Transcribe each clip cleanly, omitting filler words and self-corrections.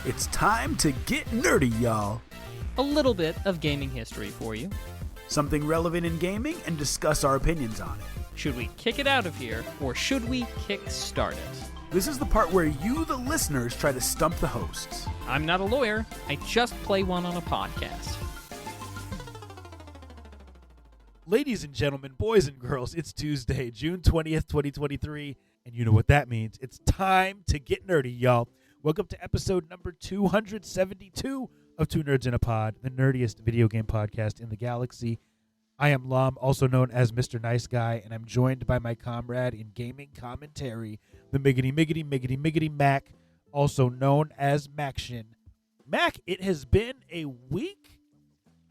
It's time to get nerdy, y'all. A little bit of gaming history for you. Something relevant in gaming and discuss our opinions on it. Should we kick it out of here, or should we kick-start it? This is the part where you, the listeners, try to stump the hosts. I'm not a lawyer. I just play one on a podcast. Ladies and gentlemen, boys and girls, it's Tuesday, June 20th, 2023, and you know what that means. It's time to get nerdy, y'all. Welcome to episode number 272 of Two Nerds in a Pod, the nerdiest video game podcast in the galaxy. I am Lom, also known as Mr. Nice Guy, and I'm joined by my comrade in gaming commentary, the Miggity Mac, also known as Maction. Mac, it has been a week.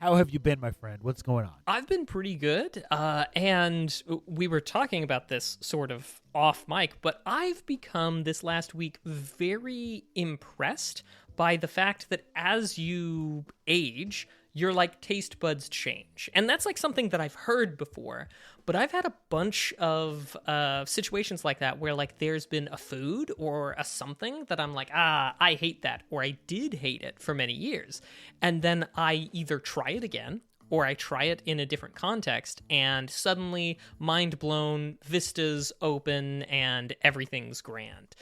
How have you been, my friend? What's going on? I've been pretty good, and we were talking about this sort of off mic, but I've become this last week very impressed by the fact that as you age, your taste buds change. And that's something that I've heard before, but I've had a bunch of situations like that where there's been a food or a something that I'm I hate that, or I did hate it for many years. And then I either try it again, or I try it in a different context, and suddenly, mind blown, vistas open, and everything's grand.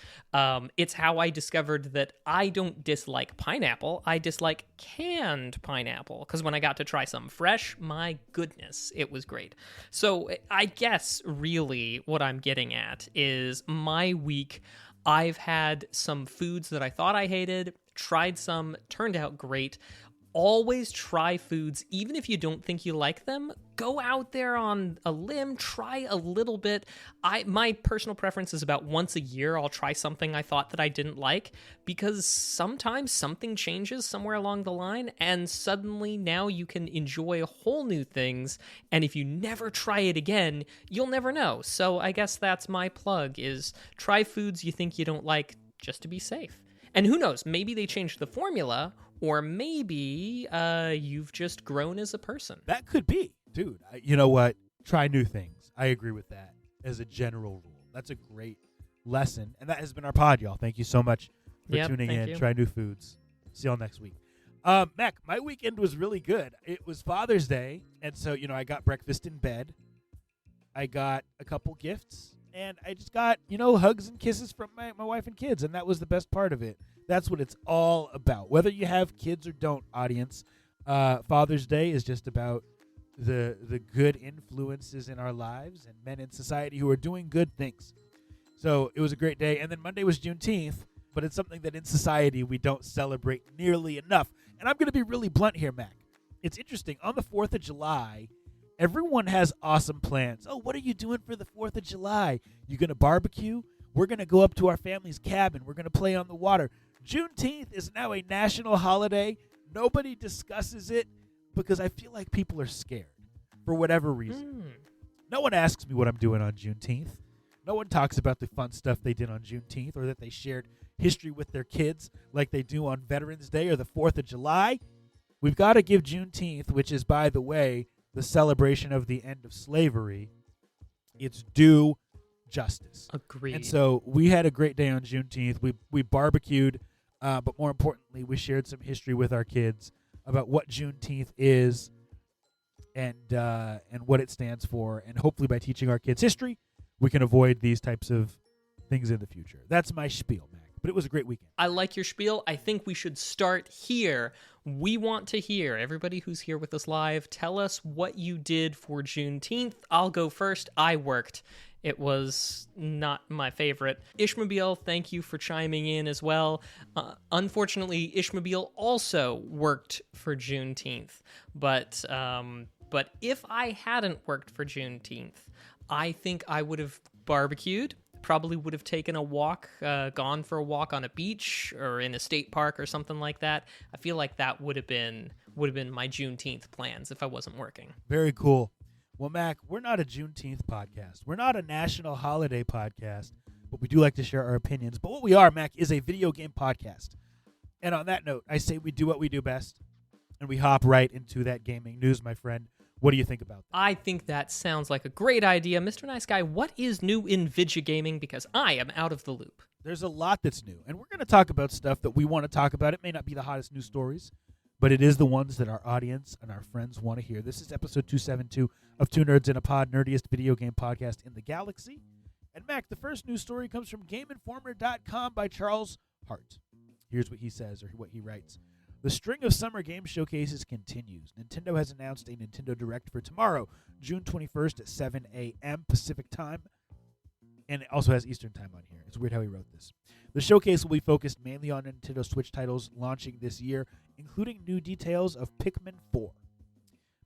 It's how I discovered that I don't dislike pineapple, I dislike canned pineapple, because when I got to try some fresh, my goodness, it was great. So I guess, really, what I'm getting at is my week, I've had some foods that I thought I hated, tried some, turned out great. Always try foods, even if you don't think you like them. Go out there on a limb, try a little bit. My personal preference is about once a year I'll try something I thought that I didn't like, because sometimes something changes somewhere along the line, and suddenly now you can enjoy whole new things, and if you never try it again, you'll never know. So I guess that's my plug, is try foods you think you don't like just to be safe. And who knows, maybe they changed the formula, or maybe you've just grown as a person. That could be. Dude, you know what? Try new things. I agree with that as a general rule. That's a great lesson. And that has been our pod, y'all. Thank you so much for tuning in. You. Try new foods. See y'all next week. Mac, my weekend was really good. It was Father's Day, and so, I got breakfast in bed. I got a couple gifts, and I just got, hugs and kisses from my wife and kids, and that was the best part of it. That's what it's all about. Whether you have kids or don't, audience, Father's Day is just about the good influences in our lives and men in society who are doing good things. So it was a great day. And then Monday was Juneteenth, but it's something that in society we don't celebrate nearly enough. And I'm going to be really blunt here, Mac. It's interesting. On the 4th of July, everyone has awesome plans. Oh, what are you doing for the 4th of July? You going to barbecue? We're going to go up to our family's cabin. We're going to play on the water. Juneteenth is now a national holiday. Nobody discusses it because I feel like people are scared for whatever reason. No one asks me what I'm doing on Juneteenth. No one talks about the fun stuff they did on Juneteenth, or that they shared history with their kids like they do on Veterans Day or the 4th of July. We've got to give Juneteenth, which is, by the way, the celebration of the end of slavery, its due justice. Agreed. And so we had a great day on Juneteenth. We barbecued, but more importantly, we shared some history with our kids about what Juneteenth is and what it stands for. And hopefully by teaching our kids history, we can avoid these types of things in the future. That's my spiel, Mac. But it was a great weekend. I like your spiel. I think we should start here. We want to hear, everybody who's here with us live, tell us what you did for Juneteenth. I'll go first. I worked. It was not my favorite. Ishmobile, thank you for chiming in as well. Unfortunately, Ishmobile also worked for Juneteenth. But if I hadn't worked for Juneteenth, I think I would have barbecued. Probably would have taken a walk, gone for a walk on a beach or in a state park or something like that. I feel like that would have been my Juneteenth plans if I wasn't working. Very cool. Well, Mac, we're not a Juneteenth podcast. We're not a national holiday podcast, but we do like to share our opinions. But what we are, Mac, is a video game podcast. And on that note, I say we do what we do best, and we hop right into that gaming news, my friend. What do you think about that? I think that sounds like a great idea. Mr. Nice Guy, what is new in video gaming? Because I am out of the loop. there's a lot that's new. And we're going to talk about stuff that we want to talk about. It may not be the hottest news stories, but it is the ones that our audience and our friends want to hear. This is episode 272 of Two Nerds in a Pod, nerdiest video game podcast in the galaxy. And Mac, the first news story comes from GameInformer.com by Charles Hart. Here's what he says, or what he writes. The string of summer game showcases continues. Nintendo has announced a Nintendo Direct for tomorrow, June 21st at 7 a.m. Pacific time. And it also has Eastern time on here. It's weird how he wrote this. The showcase will be focused mainly on Nintendo Switch titles launching this year, including new details of Pikmin 4.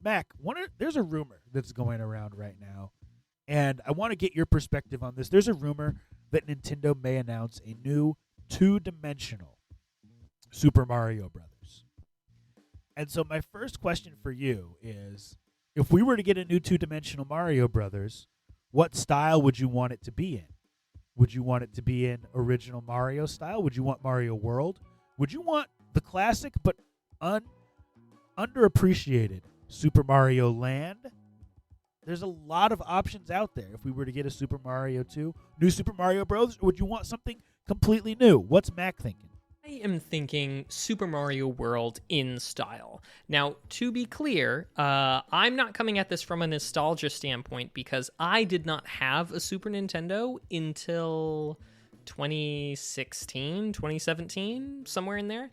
Mac, there's a rumor that's going around right now, and I want to get your perspective on this. There's a rumor that Nintendo may announce a new two-dimensional Super Mario Brothers. And so my first question for you is, if we were to get a new two-dimensional Mario Brothers, what style would you want it to be in? Would you want it to be in original Mario style? Would you want Mario World? Would you want the classic but underappreciated Super Mario Land? There's a lot of options out there if we were to get a Super Mario 2, new Super Mario Bros., or would you want something completely new? What's Mac thinking? I am thinking Super Mario World in style. Now, to be clear, I'm not coming at this from a nostalgia standpoint because I did not have a Super Nintendo until 2016, 2017, somewhere in there.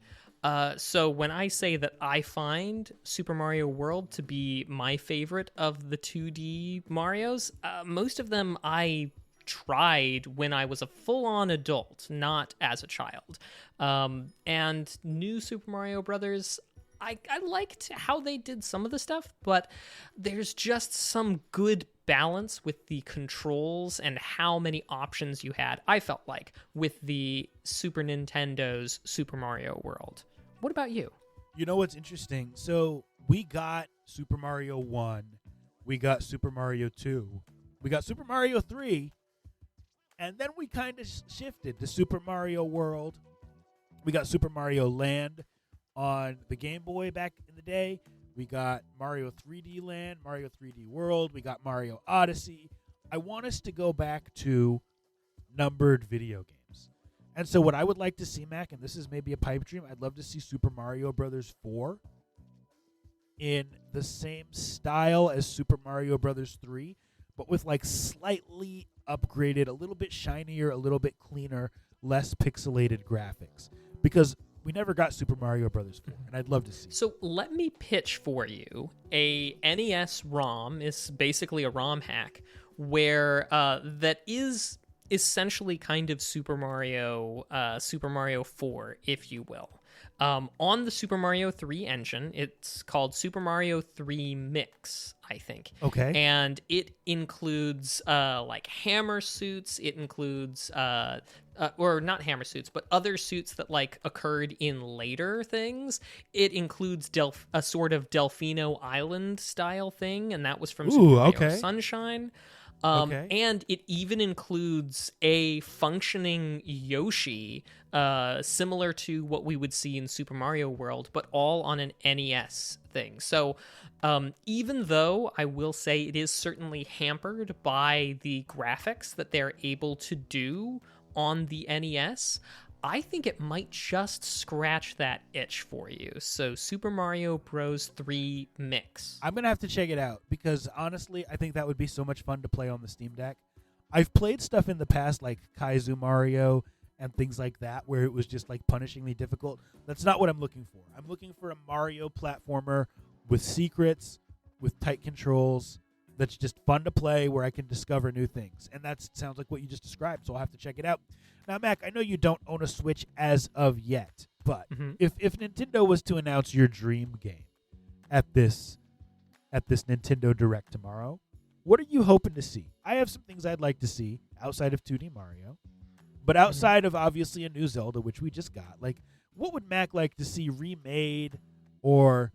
So when I say that I find Super Mario World to be my favorite of the 2D Marios, most of them I tried when I was a full-on adult, not as a child. And new Super Mario Brothers, I liked how they did some of the stuff, but there's just some good balance with the controls and how many options you had, I felt like, with the Super Nintendo's Super Mario World. What about you? You know what's interesting? So we got Super Mario 1, we got Super Mario 2, we got Super Mario 3, and then we kind of shifted to Super Mario World. We got Super Mario Land on the Game Boy back in the day. We got Mario 3D Land, Mario 3D World. We got Mario Odyssey. I want us to go back to numbered video games. And so what I would like to see, Mac, and this is maybe a pipe dream, I'd love to see Super Mario Brothers 4 in the same style as Super Mario Brothers 3, but with like slightly upgraded, a little bit shinier, a little bit cleaner, less pixelated graphics. Because we never got Super Mario Brothers 4, and I'd love to see. So let me pitch for you a NES ROM. Is basically a ROM hack where that is essentially kind of Super Mario 4, if you will. On the Super Mario 3 engine, it's called Super Mario 3 Mix, I think. Okay. And it includes like hammer suits. It includes or not hammer suits, but other suits that like occurred in later things. It includes a sort of Delfino Island style thing, and that was from Super Mario Sunshine. And it even includes a functioning Yoshi, similar to what we would see in Super Mario World, but all on an NES thing. So even though I will say it is certainly hampered by the graphics that they're able to do on the NES, I think it might just scratch that itch for you. So Super Mario Bros. 3 Mix. I'm going to have to check it out because, honestly, I think that would be so much fun to play on the Steam Deck. I've played stuff in the past like Kaizo Mario and things like that where it was just like punishingly difficult. That's not what I'm looking for. I'm looking for a Mario platformer with secrets, with tight controls, that's just fun to play where I can discover new things. And that sounds like what you just described, so I'll have to check it out. Now, Mac, I know you don't own a Switch as of yet, but if Nintendo was to announce your dream game at this Nintendo Direct tomorrow, what are you hoping to see? I have some things I'd like to see outside of 2D Mario, but outside of obviously a new Zelda, which we just got. Like, what would Mac like to see remade or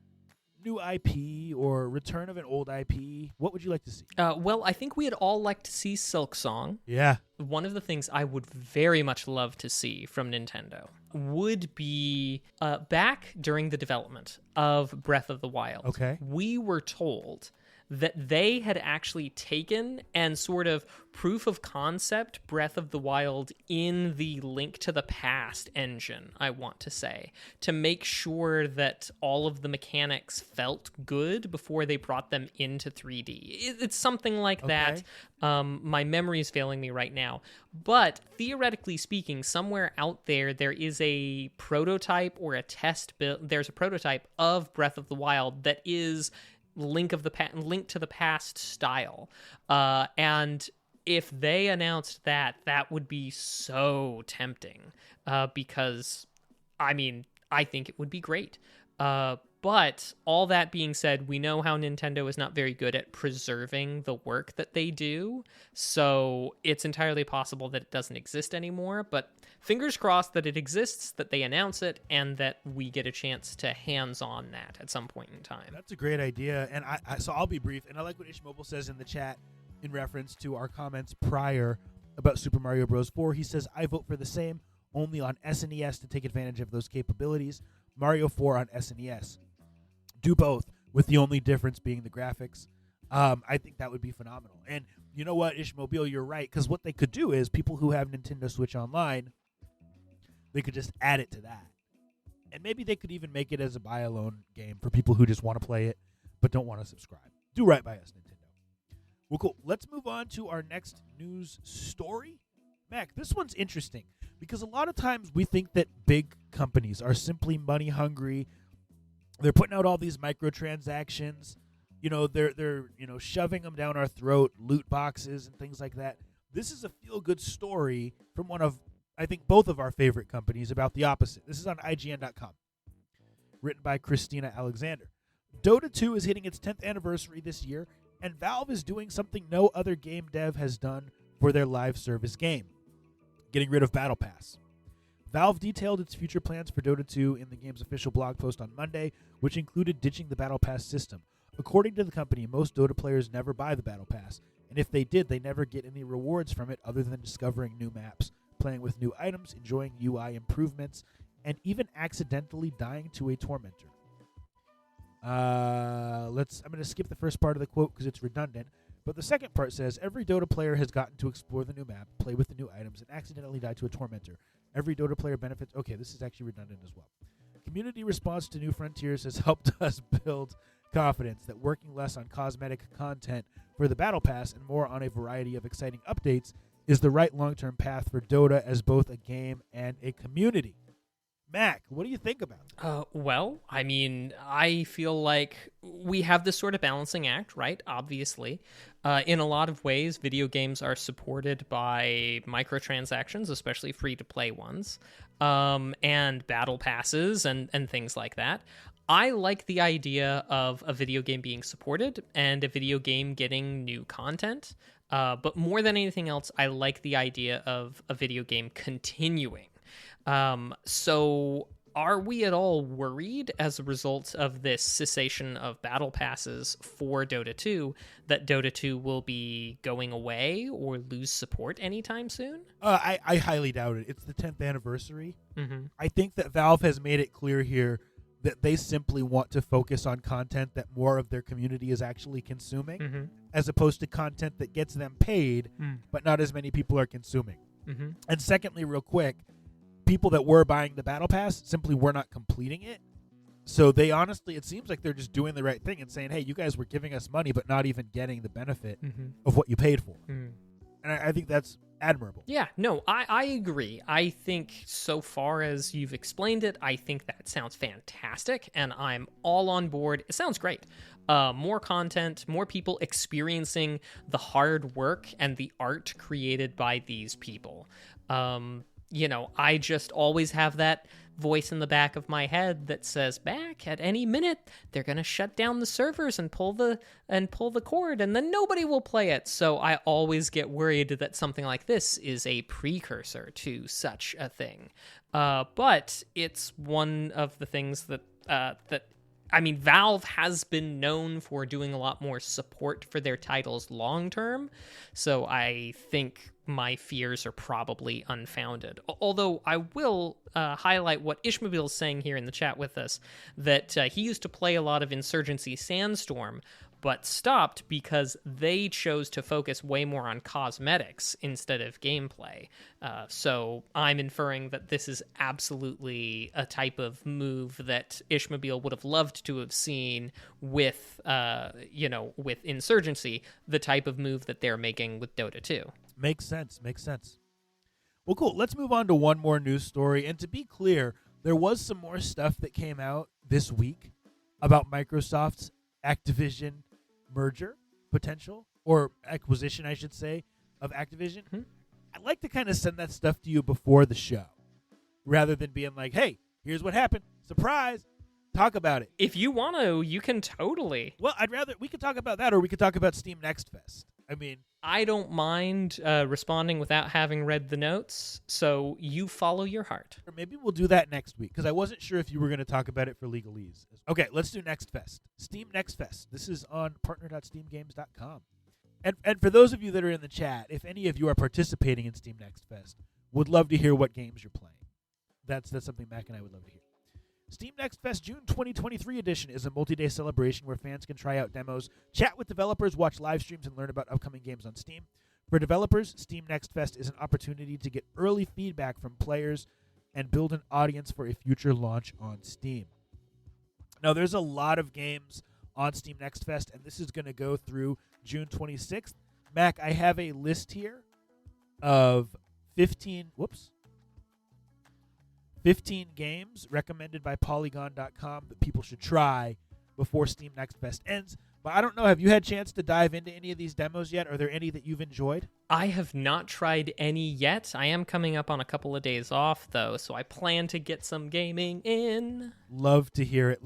new IP or return of an old IP? What would you like to see? Well, I think we'd all like to see Silk Song. Yeah. One of the things I would very much love to see from Nintendo would be back during the development of Breath of the Wild. Okay. We were told that they had actually taken and sort of proof of concept Breath of the Wild in the Link to the Past engine, I want to say, to make sure that all of the mechanics felt good before they brought them into 3D. It's something like that. My memory is failing me right now. But theoretically speaking, somewhere out there is a prototype or a test build. There's a prototype of Breath of the Wild that is Link to the Past style. And if they announced that would be so tempting, because, I mean, I think it would be great. But all that being said, we know how Nintendo is not very good at preserving the work that they do, so it's entirely possible that it doesn't exist anymore, but fingers crossed that it exists, that they announce it, and that we get a chance to hands-on that at some point in time. That's a great idea, and so I'll be brief, and I like what Ishmobile says in the chat in reference to our comments prior about Super Mario Bros. 4. He says, I vote for the same, only on SNES to take advantage of those capabilities. Mario 4 on SNES. Do both, with the only difference being the graphics. I think that would be phenomenal. And you know what, Ishmobile, you're right, because what they could do is people who have Nintendo Switch Online, they could just add it to that. And maybe they could even make it as a buy-alone game for people who just want to play it but don't want to subscribe. Do right by us, Nintendo. Well, cool. Let's move on to our next news story. Mac, this one's interesting because a lot of times we think that big companies are simply money hungry. They're putting out all these microtransactions. You know, they're shoving them down our throat, loot boxes and things like that. This is a feel-good story from one of, I think, both of our favorite companies about the opposite. This is on IGN.com, written by Christina Alexander. Dota 2 is hitting its 10th anniversary this year, and Valve is doing something no other game dev has done for their live service game, getting rid of Battle Pass. Valve detailed its future plans for Dota 2 in the game's official blog post on Monday, which included ditching the Battle Pass system. According to the company, most Dota players never buy the Battle Pass, and if they did, they never get any rewards from it other than discovering new maps, playing with new items, enjoying UI improvements, and even accidentally dying to a tormentor. I'm going to skip the first part of the quote because it's redundant, but the second part says, every Dota player has gotten to explore the new map, play with the new items, and accidentally die to a tormentor. Every Dota player benefits... Okay, this is actually redundant as well. Community response to New Frontiers has helped us build confidence that working less on cosmetic content for the Battle Pass and more on a variety of exciting updates is the right long-term path for Dota as both a game and a community. Mac, what do you think about it? Well, I mean, I feel like we have this sort of balancing act, right? Obviously. In a lot of ways, video games are supported by microtransactions, especially free-to-play ones, and battle passes and things like that. I like the idea of a video game being supported and a video game getting new content. But more than anything else, I like the idea of a video game continuing. So are we at all worried as a result of this cessation of battle passes for Dota 2 that Dota 2 will be going away or lose support anytime soon? I highly doubt it. It's the 10th anniversary. Mm-hmm. I think that Valve has made it clear here that they simply want to focus on content that more of their community is actually consuming, as opposed to content that gets them paid, but not as many people are consuming. Mm-hmm. And secondly, real quick, people that were buying the Battle Pass simply were not completing it. So they honestly, it seems like they're just doing the right thing and saying, hey, you guys were giving us money, but not even getting the benefit of what you paid for. And I think that's admirable. Yeah, no, I agree. I think so far as you've explained it, I think that sounds fantastic, and I'm all on board. It sounds great. More content, more people experiencing the hard work and the art created by these people. I just always have that voice in the back of my head that says, back at any minute, they're going to shut down the servers and pull the cord, and then nobody will play it. So I always get worried that something like this is a precursor to such a thing. But it's one of the things that Valve has been known for doing a lot more support for their titles long term, so I think my fears are probably unfounded. Although I will highlight what Ishmobile is saying here in the chat with us, that he used to play a lot of Insurgency Sandstorm, but stopped because they chose to focus way more on cosmetics instead of gameplay. So I'm inferring that this is absolutely a type of move that Ishmobile would have loved to have seen with, with Insurgency, the type of move that they're making with Dota 2. Makes sense. Well, cool. Let's move on to one more news story. And to be clear, there was some more stuff that came out this week about Microsoft's Activision merger potential, or acquisition, I should say, of Activision. I'd like to kind of send that stuff to you before the show, rather than being like, hey, here's what happened. Surprise. Talk about it. If you want to, you can totally. Well, we could talk about that, or we could talk about Steam Next Fest. I mean, I don't mind responding without having read the notes, so you follow your heart. Or maybe we'll do that next week, because I wasn't sure if you were going to talk about it for legalese. Okay, let's do Next Fest. Steam Next Fest. This is on partner.steamgames.com. And for those of you that are in the chat, if any of you are participating in Steam Next Fest, would love to hear what games you're playing. That's something Mac and I would love to hear. Steam Next Fest June 2023 edition is a multi-day celebration where fans can try out demos, chat with developers, watch live streams, and learn about upcoming games on Steam. For developers, Steam Next Fest is an opportunity to get early feedback from players and build an audience for a future launch on Steam. Now, there's a lot of games on Steam Next Fest, and this is going to go through June 26th. Mac, I have a list here of 15 games recommended by Polygon.com that people should try before Steam Next Fest ends. But I don't know, have you had a chance to dive into any of these demos yet? Are there any that you've enjoyed? I have not tried any yet. I am coming up on a couple of days off, though, so I plan to get some gaming in. Love to hear it.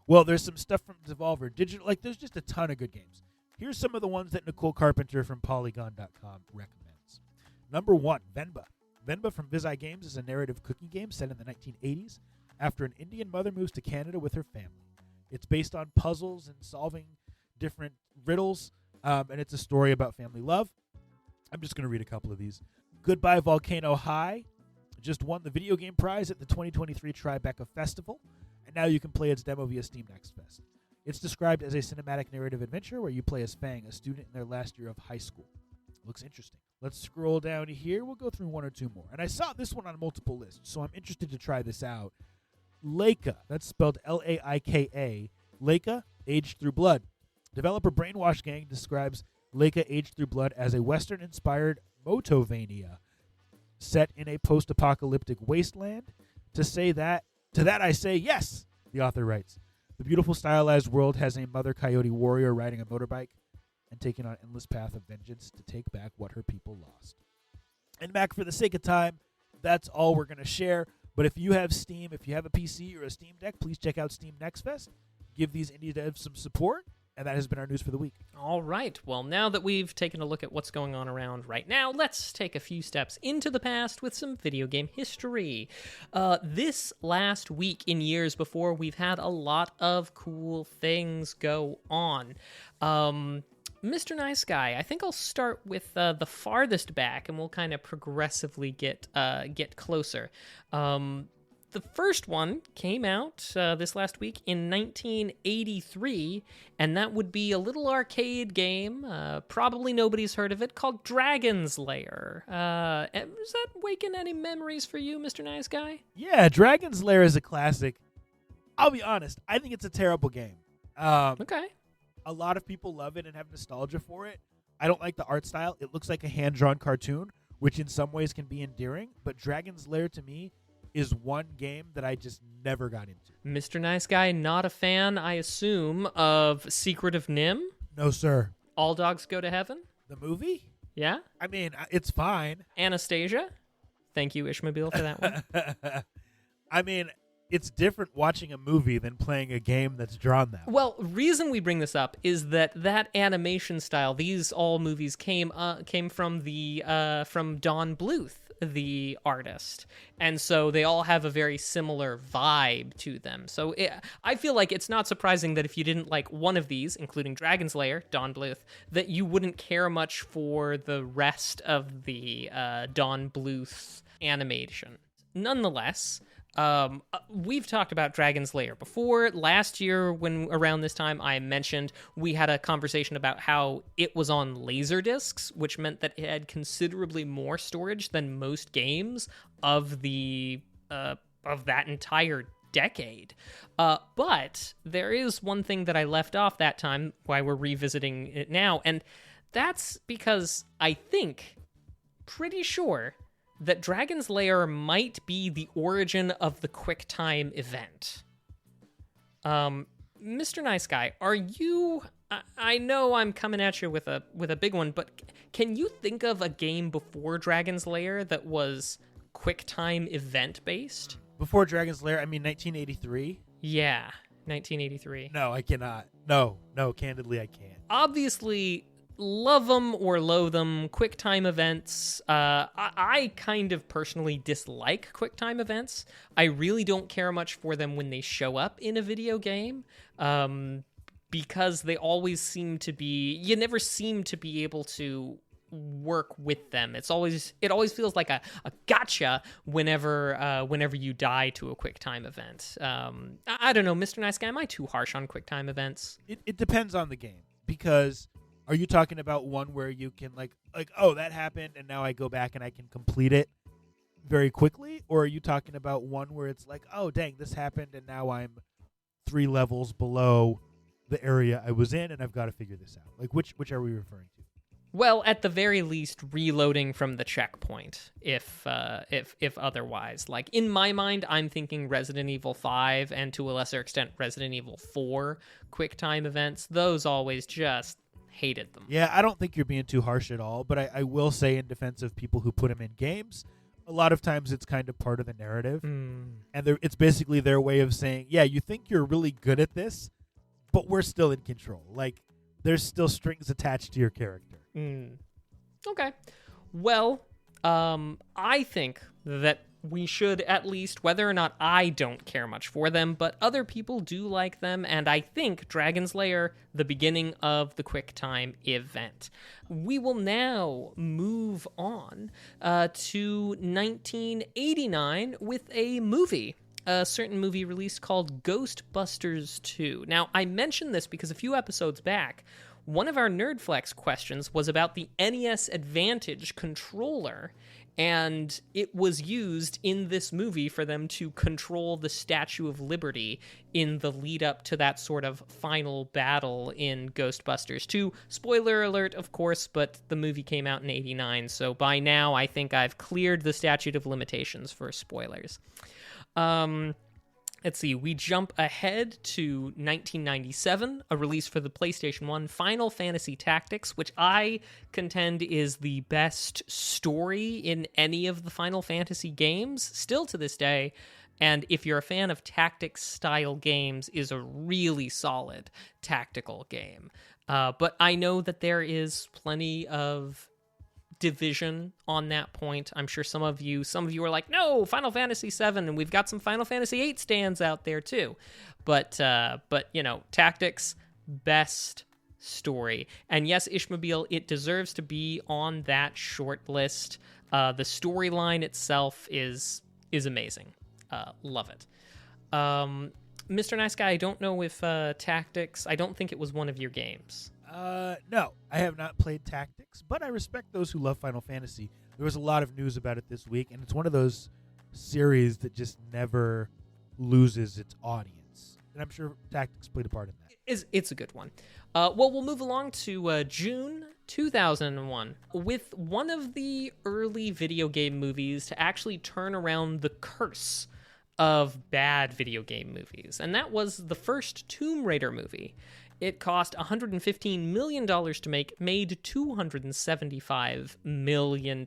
Well, there's some stuff from Devolver Digital. There's just a ton of good games. Here's some of the ones that Nicole Carpenter from Polygon.com recommends. Number 1, Venba. Venba from Vizai Games is a narrative cooking game set in the 1980s after an Indian mother moves to Canada with her family. It's based on puzzles and solving different riddles, and it's a story about family love. I'm just going to read a couple of these. Goodbye Volcano High just won the video game prize at the 2023 Tribeca Festival, and now you can play its demo via Steam Next Fest. It's described as a cinematic narrative adventure where you play as Fang, a student in their last year of high school. Looks interesting. Let's scroll down here. We'll go through one or two more. And I saw this one on multiple lists, so I'm interested to try this out. Laika, that's spelled Laika. Laika, Aged Through Blood. Developer Brainwash Gang describes Laika Aged Through Blood as a Western-inspired Metroidvania set in a post-apocalyptic wasteland. To that I say yes, the author writes. The beautiful stylized world has a mother coyote warrior riding a motorbike and taking on an endless path of vengeance to take back what her people lost. And Mac, for the sake of time, that's all we're going to share. But if you have Steam, if you have a PC or a Steam Deck, please check out Steam Next Fest. Give these indie devs some support. And that has been our news for the week. All right. Well, now that we've taken a look at what's going on around right now, let's take a few steps into the past with some video game history. This last week, in years before, we've had a lot of cool things go on. Mr. Nice Guy, I think I'll start with the farthest back, and we'll kind of progressively get closer. The first one came out this last week in 1983, and that would be a little arcade game, probably nobody's heard of it, called Dragon's Lair. Does that awaken any memories for you, Mr. Nice Guy? Yeah, Dragon's Lair is a classic. I'll be honest, I think it's a terrible game. Okay. A lot of people love it and have nostalgia for it. I don't like the art style. It looks like a hand-drawn cartoon, which in some ways can be endearing, but Dragon's Lair to me is one game that I just never got into. Mr. Nice Guy, not a fan, I assume, of Secret of Nim? No, sir. All Dogs Go to Heaven? The movie? Yeah? I mean, it's fine. Anastasia? Thank you, Ishmobile, for that one. I mean, it's different watching a movie than playing a game that's drawn that way. Well, reason we bring this up is that animation style, these all movies came from from Don Bluth, the artist, and so they all have a very similar vibe to them. So I feel like it's not surprising that if you didn't like one of these, including Dragon's Lair, Don Bluth, that you wouldn't care much for the rest of the Don Bluth animation. Nonetheless, We've talked about Dragon's Lair before. Last year, when around this time, I mentioned we had a conversation about how it was on laser discs, which meant that it had considerably more storage than most games of the of that entire decade. But there is one thing that I left off that time, why we're revisiting it now, and that's because I think, pretty sure, that Dragon's Lair might be the origin of the QuickTime event. Mr. Nice Guy, are you... I know I'm coming at you with a big one, but can you think of a game before Dragon's Lair that was QuickTime event-based? Before Dragon's Lair, I mean 1983? Yeah, 1983. No, I cannot. No, candidly, I can't. Obviously, love them or loathe them, QuickTime events. I kind of personally dislike QuickTime events. I really don't care much for them when they show up in a video game, because they always seem to be... You never seem to be able to work with them. It always feels like a gotcha whenever you die to a QuickTime event. I don't know, Mr. Nice Guy, am I too harsh on QuickTime events? It depends on the game, because are you talking about one where you can like oh, that happened and now I go back and I can complete it very quickly, or are you talking about one where it's like, oh dang, this happened and now I'm 3 levels below the area I was in and I've got to figure this out? Like which are we referring to? Well, at the very least, reloading from the checkpoint, if otherwise. Like, in my mind, I'm thinking Resident Evil 5 and, to a lesser extent, Resident Evil 4 QuickTime events. Those always just hated them. Yeah, I don't think you're being too harsh at all, but I will say, in defense of people who put them in games, a lot of times it's kind of part of the narrative. And it's basically their way of saying, yeah, you think you're really good at this, but we're still in control. Like, there's still strings attached to your character. Okay. Well, I think that we should at least, whether or not I don't care much for them, but other people do like them, and I think Dragon's Lair, the beginning of the QuickTime event. We will now move on to 1989 with a movie. A certain movie released called Ghostbusters 2. Now, I mentioned this because a few episodes back, one of our Nerdflex questions was about the NES Advantage controller, and it was used in this movie for them to control the Statue of Liberty in the lead up to that sort of final battle in Ghostbusters 2. Spoiler alert, of course, but the movie came out in '89, so by now I think I've cleared the statute of limitations for spoilers. Let's see, we jump ahead to 1997, a release for the PlayStation 1, Final Fantasy Tactics, which I contend is the best story in any of the Final Fantasy games, still to this day, and if you're a fan of tactics-style games, is a really solid tactical game. But I know that there is plenty of division on that point. I'm sure some of you are like, no, Final Fantasy 7, and we've got some Final Fantasy 8 stands out there too. But you know, tactics, best story. And yes, Ishmobile, it deserves to be on that short list. The storyline itself is amazing. Love it. Mr. Nice Guy, I don't know if Tactics, I don't think it was one of your games. No, I have not played Tactics, but I respect those who love Final Fantasy. There was a lot of news about it this week, and it's one of those series that just never loses its audience. And I'm sure Tactics played a part in that. It's a good one. Well, we'll move along to June 2001 with one of the early video game movies to actually turn around the curse of bad video game movies, and that was the first Tomb Raider movie. It cost $115 million to make, made $275 million.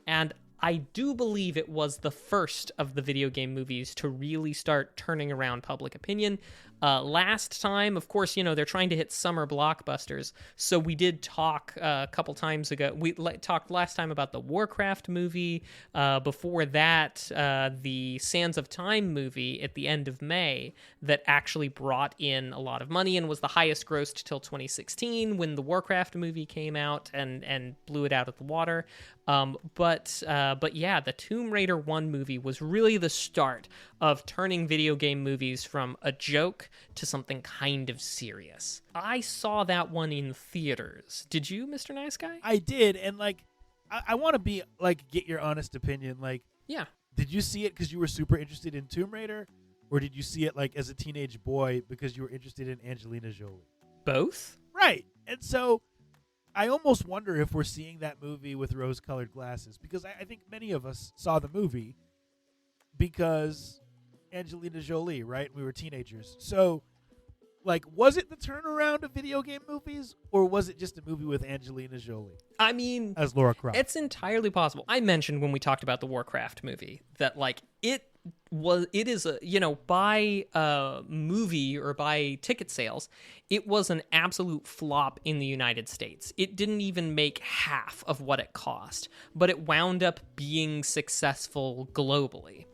And I do believe it was the first of the video game movies to really start turning around public opinion. Last time, of course, they're trying to hit summer blockbusters. So we did talk a couple times ago. We talked last time about the Warcraft movie. Before that, the Sands of Time movie at the end of May that actually brought in a lot of money and was the highest grossed till 2016 when the Warcraft movie came out and blew it out of the water. But yeah, the Tomb Raider 1 movie was really the start of turning video game movies from a joke to something kind of serious. I saw that one in theaters. Did you, Mr. Nice Guy? I did, and I want to be get your honest opinion. Yeah. Did you see it because you were super interested in Tomb Raider, or did you see it as a teenage boy because you were interested in Angelina Jolie? Both? Right. And so I almost wonder if we're seeing that movie with rose-colored glasses, because I think many of us saw the movie because Angelina Jolie, right? We were teenagers. So, was it the turnaround of video game movies, or was it just a movie with Angelina Jolie? I mean, as Laura Croft. It's entirely possible. I mentioned when we talked about the Warcraft movie that it is a, by movie or by ticket sales, it was an absolute flop in the United States. It didn't even make half of what it cost, but it wound up being successful globally.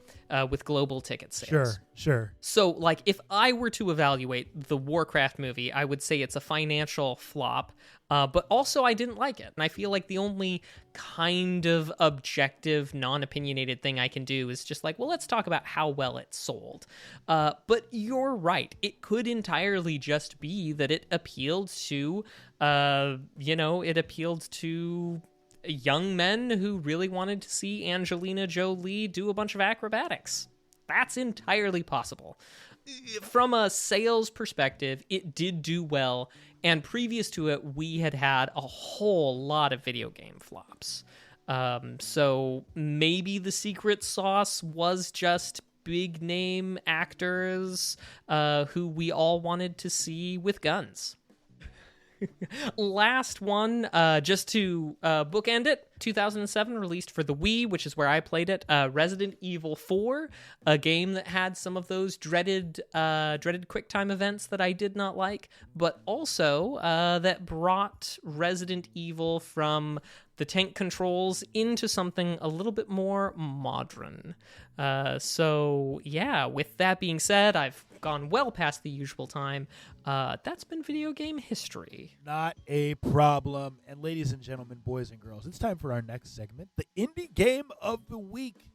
With global ticket sales. Sure. So, if I were to evaluate the Warcraft movie, I would say it's a financial flop, but also I didn't like it. And I feel like the only kind of objective, non-opinionated thing I can do is just let's talk about how well it sold. But you're right. It could entirely just be that it appealed to, young men who really wanted to see Angelina Jolie do a bunch of acrobatics. That's entirely possible. From a sales perspective, it did do well, and previous to it, we had a whole lot of video game flops. So maybe the secret sauce was just big-name actors who we all wanted to see with guns. Last one, just to bookend it, 2007 released for the Wii, which is where I played it. Resident Evil 4, a game that had some of those dreaded QuickTime events that I did not like, but also that brought Resident Evil from the tank controls into something a little bit more modern. So yeah, with that being said, I've gone well past the usual time. That's been video game history. Not a problem. And ladies and gentlemen, boys and girls, it's time for our next segment, the Indie Game of the Week.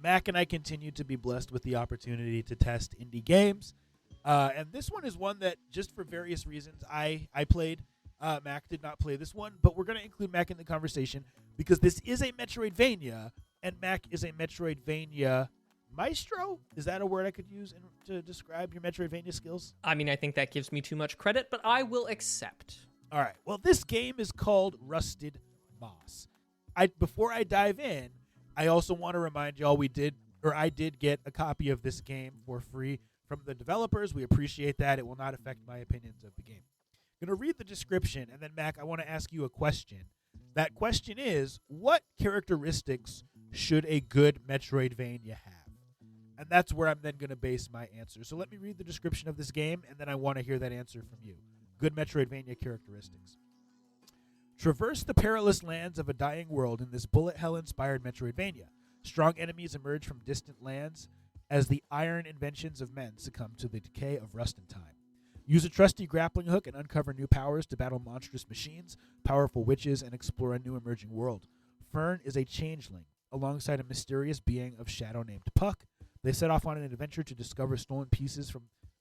Mac and I continue to be blessed with the opportunity to test indie games. And this one is one that, just for various reasons, I played. Mac did not play this one, but we're going to include Mac in the conversation because this is a Metroidvania, and Mac is a Metroidvania maestro. Is that a word I could use to describe your Metroidvania skills? I mean, I think that gives me too much credit, but I will accept. All right. Well, this game is called Rusted Moss. Before I dive in, I also want to remind y'all I did get a copy of this game for free from the developers. We appreciate that. It will not affect my opinions of the game. I'm going to read the description, and then, Mac, I want to ask you a question. That question is, what characteristics should a good Metroidvania have? And that's where I'm then going to base my answer. So let me read the description of this game, and then I want to hear that answer from you. Good Metroidvania characteristics. Traverse the perilous lands of a dying world in this bullet hell-inspired Metroidvania. Strong enemies emerge from distant lands as the iron inventions of men succumb to the decay of rust and time. Use a trusty grappling hook and uncover new powers to battle monstrous machines, powerful witches, and explore a new emerging world. Fern is a changeling, alongside a mysterious being of shadow named Puck. They set off on an adventure to discover stolen pieces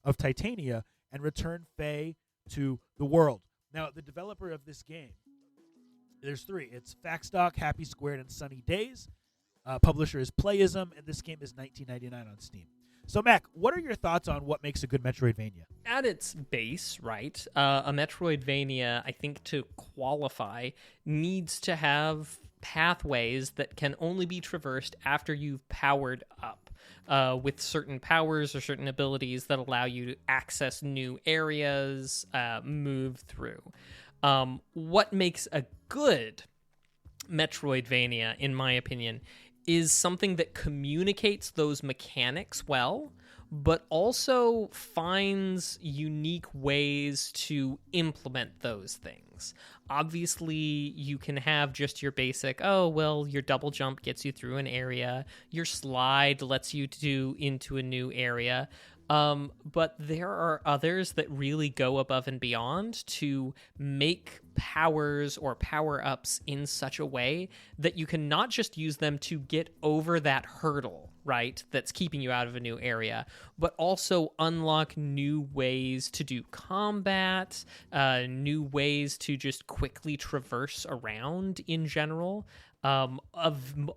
of Titania and return Faye to the world. Now, the developer of this game, there's three. It's Faxstock, Happy Squared, and Sunny Days. Publisher is Playism, and this game is $19.99 on Steam. So, Mac, what are your thoughts on what makes a good Metroidvania? At its base, right, a Metroidvania, I think to qualify, needs to have pathways that can only be traversed after you've powered up with certain powers or certain abilities that allow you to access new areas, move through. What makes a good Metroidvania, in my opinion, is something that communicates those mechanics well, but also finds unique ways to implement those things. Obviously, you can have just your basic, oh, well, your double jump gets you through an area, your slide lets you do into a new area. But there are others that really go above and beyond to make powers or power-ups in such a way that you can not just use them to get over that hurdle, right, that's keeping you out of a new area, but also unlock new ways to do combat, new ways to just quickly traverse around in general. Of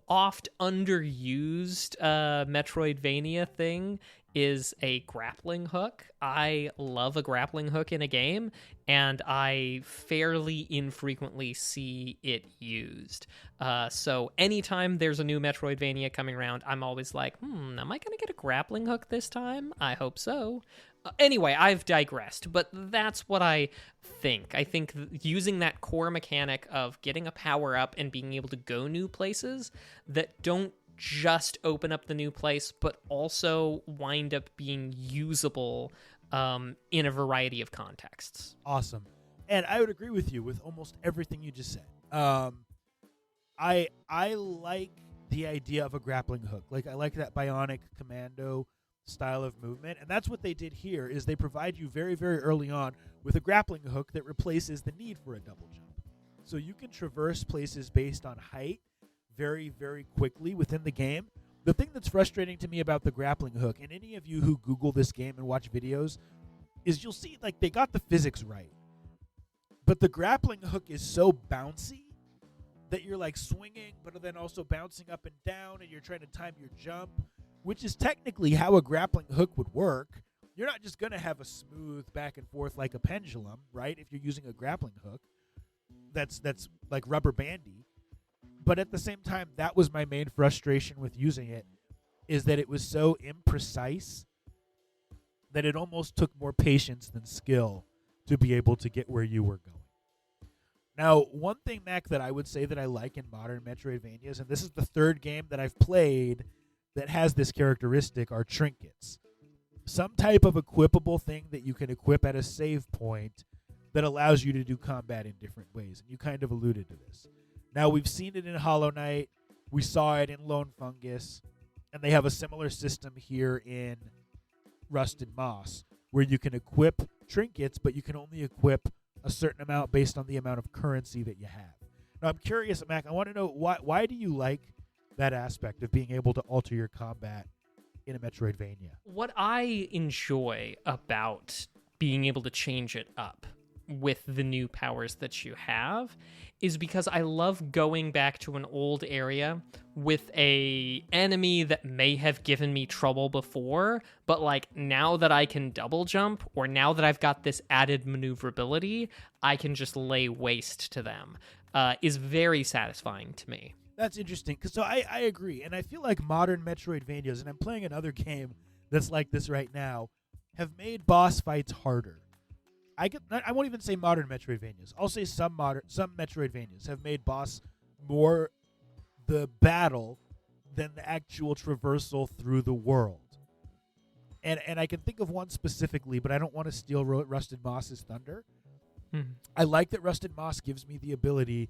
oft underused Metroidvania thing is a grappling hook. I love a grappling hook in a game, and I fairly infrequently see it used. So anytime there's a new Metroidvania coming around, I'm always like, am I going to get a grappling hook this time? I hope so. Anyway, I've digressed, but that's what I think. I think using that core mechanic of getting a power up and being able to go new places that don't just open up the new place, but also wind up being usable in a variety of contexts. Awesome. And I would agree with you with almost everything you just said. I like the idea of a grappling hook. Like, I like that bionic commando style of movement, and that's what they did here. Is they provide you very, very early on with a grappling hook that replaces the need for a double jump. So you can traverse places based on height very, very quickly within the game. The thing that's frustrating to me about the grappling hook, and any of you who Google this game and watch videos, is you'll see like they got the physics right, but the grappling hook is so bouncy that you're like swinging, but then also bouncing up and down, and you're trying to time your jump, which is technically how a grappling hook would work. You're not just going to have a smooth back and forth like a pendulum, right? If you're using a grappling hook, that's like rubber bandy. But at the same time, that was my main frustration with using it, is that it was so imprecise that it almost took more patience than skill to be able to get where you were going. Now, one thing, Mac, that I would say that I like in modern Metroidvanias, and this is the third game that I've played that has this characteristic, are trinkets. Some type of equipable thing that you can equip at a save point that allows you to do combat in different ways. And you kind of alluded to this. Now, we've seen it in Hollow Knight. We saw it in Lone Fungus. And they have a similar system here in Rusted Moss, where you can equip trinkets, but you can only equip a certain amount based on the amount of currency that you have. Now, I'm curious, Mac, I want to know, why do you like that aspect of being able to alter your combat in a Metroidvania? What I enjoy about being able to change it up with the new powers that you have is because I love going back to an old area with a enemy that may have given me trouble before, but like now that I can double jump, or now that I've got this added maneuverability, I can just lay waste to them, is very satisfying to me. That's interesting, because I agree, and I feel like modern Metroidvanias, and I'm playing another game that's like this right now, have made boss fights harder. I won't even say modern Metroidvanias. I'll say some Metroidvanias have made boss more the battle than the actual traversal through the world. And I can think of one specifically, but I don't want to steal Rusted Moss's thunder. I like that Rusted Moss gives me the ability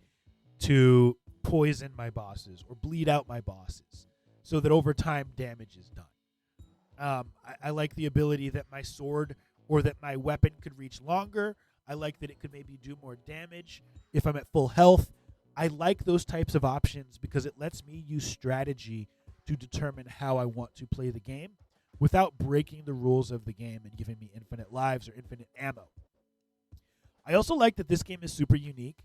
to poison my bosses or bleed out my bosses so that over time damage is done. I like the ability that my sword or that my weapon could reach longer. I like that it could maybe do more damage if I'm at full health. I like those types of options because it lets me use strategy to determine how I want to play the game without breaking the rules of the game and giving me infinite lives or infinite ammo. I also like that this game is super unique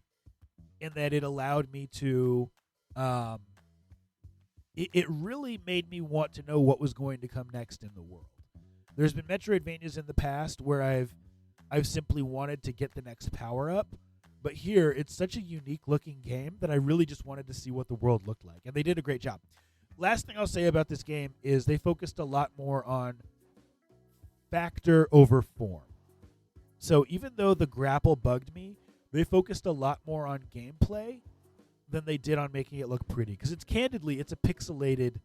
in that it allowed me to it really made me want to know what was going to come next in the world. There's been Metroidvanias in the past where I've simply wanted to get the next power up, but here it's such a unique looking game that I really just wanted to see what the world looked like, and they did a great job. Last thing I'll say about this game is they focused a lot more on factor over form. So even though the grapple bugged me, they focused a lot more on gameplay than they did on making it look pretty, because it's a pixelated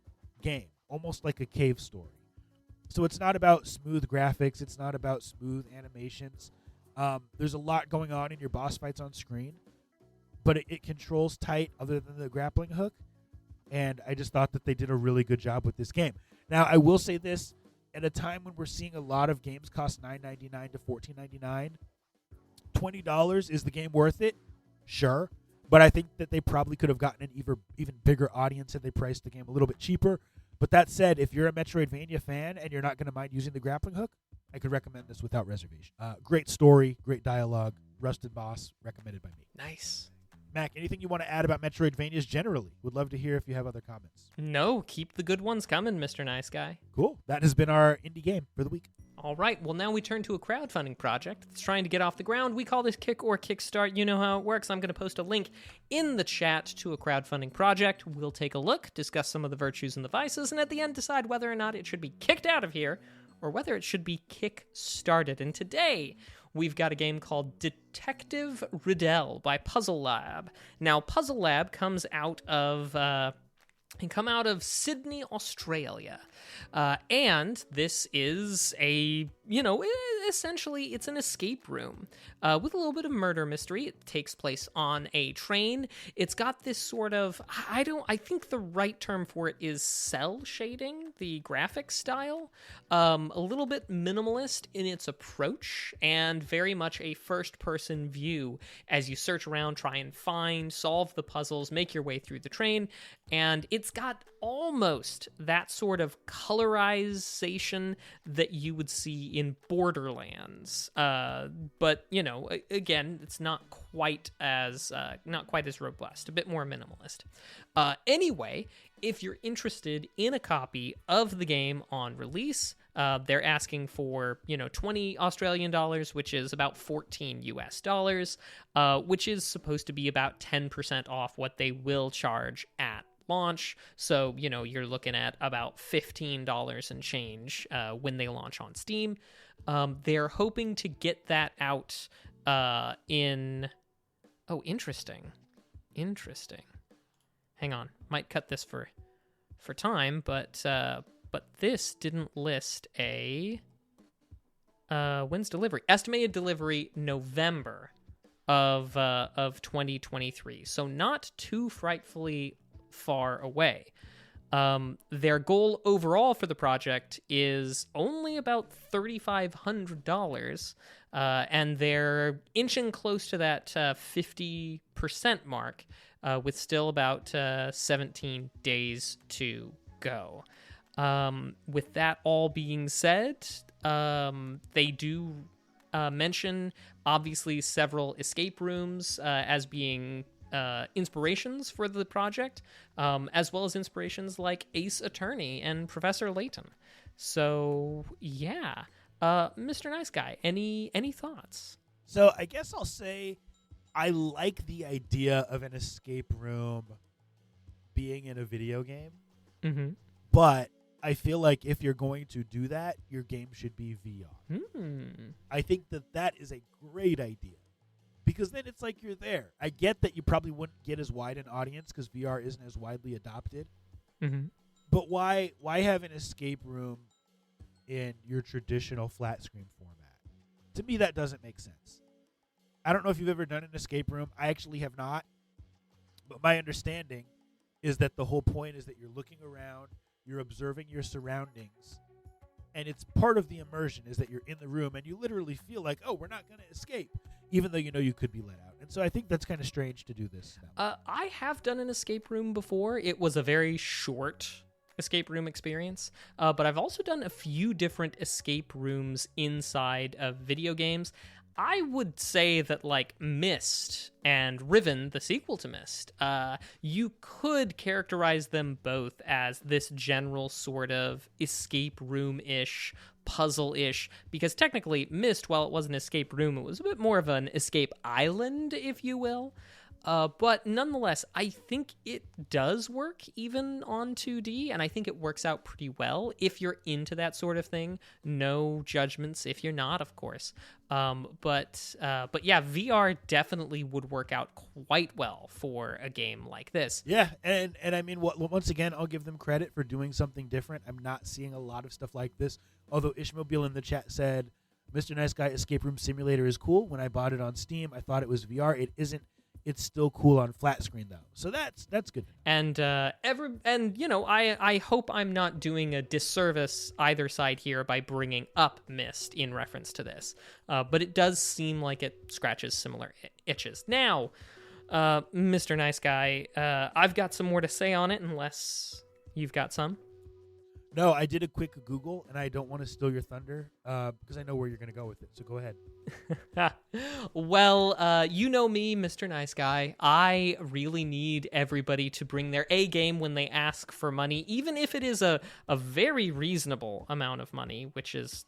game, almost like a cave story. So it's not about smooth graphics. It's not about smooth animations. There's a lot going on in your boss fights on screen, but it controls tight other than the grappling hook. And I just thought that they did a really good job with this game. Now, I will say this. At a time when we're seeing a lot of games cost $9.99 to $14.99, $20, is the game worth it? Sure. But I think that they probably could have gotten an even bigger audience had they priced the game a little bit cheaper. But that said, if you're a Metroidvania fan and you're not going to mind using the grappling hook, I could recommend this without reservation. Great story, great dialogue, Rusted Boss, recommended by me. Nice. Mac, anything you want to add about Metroidvanias generally? Would love to hear if you have other comments. No, keep the good ones coming, Mr. Nice Guy. Cool. That has been our indie game for the week. All right, well, now we turn to a crowdfunding project that's trying to get off the ground. We call this Kick or Kickstart. You know how it works. I'm going to post a link in the chat to a crowdfunding project. We'll take a look, discuss some of the virtues and the vices, and at the end decide whether or not it should be kicked out of here or whether it should be kick-started. And today, we've got a game called Detective Riddell by Puzzle Lab. Now, Puzzle Lab comes out of Sydney, Australia. And this is essentially it's an escape room with a little bit of murder mystery. It takes place on a train. It's got this sort of, I think the right term for it is cell shading, the graphic style. A little bit minimalist in its approach and very much a first-person view as you search around, try and solve the puzzles, make your way through the train. And it's got almost that sort of colorization that you would see in Borderlands. But, again, it's not quite as robust, a bit more minimalist. Anyway, if you're interested in a copy of the game on release, they're asking for, 20 Australian dollars, which is about 14 US dollars, which is supposed to be about 10% off what they will charge at launch. So, you're looking at about $15 and change when they launch on Steam. They're hoping to get that out in... Oh, interesting. Hang on. Might cut this for time, but this didn't list a... when's delivery? Estimated delivery November of 2023. So not too frightfully far away. Their goal overall for the project is only about $3,500, and they're inching close to that 50% mark, with still about 17 days to go. With that all being said, they do mention obviously several escape rooms as being inspirations for the project, as well as inspirations like Ace Attorney and Professor Layton. So, yeah. Mr. Nice Guy, any thoughts? So I guess I'll say I like the idea of an escape room being in a video game, but I feel like if you're going to do that, your game should be VR. I think that is a great idea. Because then it's like you're there. I get that you probably wouldn't get as wide an audience because VR isn't as widely adopted. But why have an escape room in your traditional flat screen format? To me, that doesn't make sense. I don't know if you've ever done an escape room. I actually have not. But my understanding is that the whole point is that you're looking around, you're observing your surroundings, and it's part of the immersion is that you're in the room and you literally feel like, oh, we're not going to escape, even though you could be let out. And so I think that's kind of strange to do this. I have done an escape room before. It was a very short escape room experience, but I've also done a few different escape rooms inside of video games. I would say that, like, Myst and Riven, the sequel to Myst, you could characterize them both as this general sort of escape room-ish, puzzle-ish, because technically Myst, while it was an escape room, it was a bit more of an escape island, if you will. But nonetheless, I think it does work even on 2D, and I think it works out pretty well if you're into that sort of thing. No judgments if you're not, of course. But yeah, VR definitely would work out quite well for a game like this. Yeah, and I mean, once again, I'll give them credit for doing something different. I'm not seeing a lot of stuff like this. Although Ishmael in the chat said, Mr. Nice Guy Escape Room Simulator is cool. When I bought it on Steam, I thought it was VR. It isn't. It's still cool on flat screen though, so that's good. And I hope I'm not doing a disservice either side here by bringing up Myst in reference to this, but it does seem like it scratches similar itches. Now, Mr. Nice Guy, I've got some more to say on it, unless you've got some. No, I did a quick Google, and I don't want to steal your thunder because I know where you're going to go with it. So go ahead. Well, you know me, Mr. Nice Guy. I really need everybody to bring their A game when they ask for money, even if it is a very reasonable amount of money, which is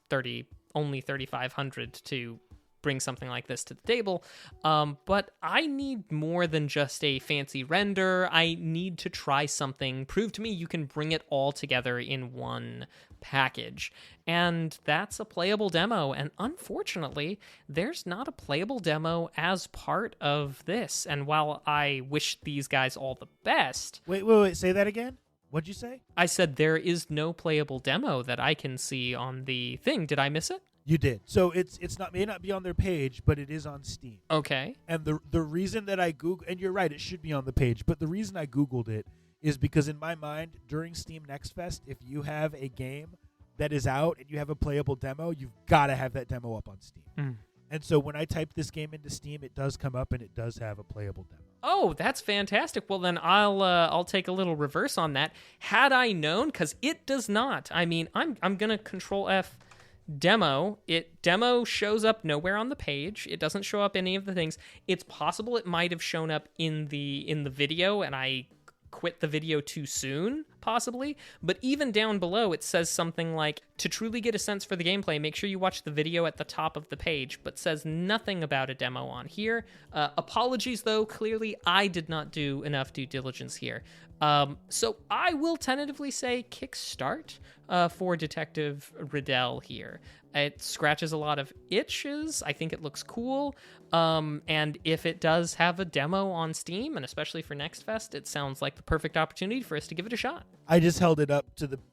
only $3,500 to bring something like this to the table. But I need more than just a fancy render. I need to try something. Prove to me you can bring it all together in one package. And that's a playable demo. And unfortunately, there's not a playable demo as part of this. And while I wish these guys all the best... Wait, say that again? What'd you say? I said there is no playable demo that I can see on the thing. Did I miss it? You did. So it's not may not be on their page, but it is on Steam. Okay. And the reason that I Googled, and you're right, it should be on the page, but the reason I Googled it is because in my mind, during Steam Next Fest, if you have a game that is out and you have a playable demo, you've got to have that demo up on Steam. Mm. And so when I type this game into Steam, it does come up and it does have a playable demo. Oh, that's fantastic. Well, then I'll take a little reverse on that. Had I known, because it does not. I mean, I'm gonna Control F demo. Demo shows up nowhere on the page. It doesn't show up any of the things. It's possible it might have shown up in the video, and I quit the video too soon, possibly. But even down below, it says something like, to truly get a sense for the gameplay, make sure you watch the video at the top of the page, but says nothing about a demo on here. Apologies, though. Clearly, I did not do enough due diligence here. So I will tentatively say kickstart for Detective Riddell here. It scratches a lot of itches. I think it looks cool. And if it does have a demo on Steam, and especially for Next Fest, it sounds like the perfect opportunity for us to give it a shot. I just held it up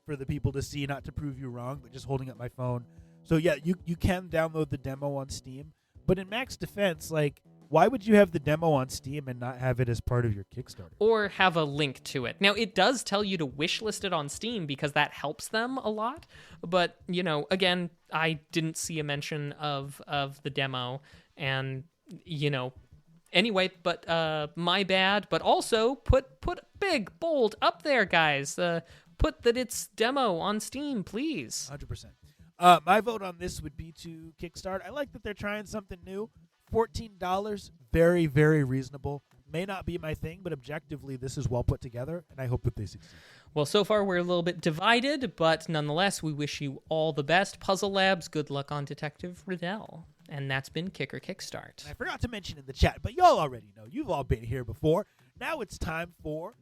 for the people to see, not to prove you wrong, but just holding up my phone. So yeah, you can download the demo on Steam. But in Mac's defense, like, why would you have the demo on Steam and not have it as part of your Kickstarter? Or have a link to it. Now, it does tell you to wishlist it on Steam because that helps them a lot. But, again, I didn't see a mention of the demo. And, anyway, but my bad. But also, put big, bold up there, guys. Put that it's demo on Steam, please. 100%. My vote on this would be to Kickstart. I like that they're trying something new. $14, very, very reasonable. May not be my thing, but objectively, this is well put together, and I hope that they succeed. Well, so far we're a little bit divided, but nonetheless, we wish you all the best. Puzzle Labs, good luck on Detective Riddell. And that's been Kicker Kickstart. And I forgot to mention in the chat, but y'all already know. You've all been here before. Now it's time for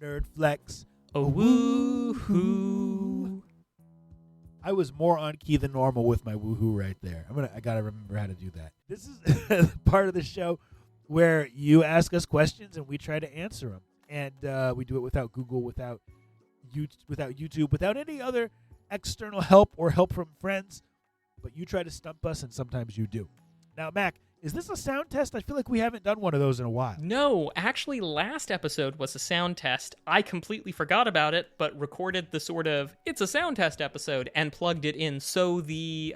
Nerd Flex. Oh, woohoo. I was more on key than normal with my woohoo right there. I gotta remember how to do that. This is part of the show where you ask us questions and we try to answer them, and we do it without Google, without YouTube, without any other external help or help from friends. But you try to stump us, and sometimes you do. Now, Mac, is this a sound test? I feel like we haven't done one of those in a while. No, actually, last episode was a sound test. I completely forgot about it, but recorded the sort of it's a sound test episode and plugged it in. So the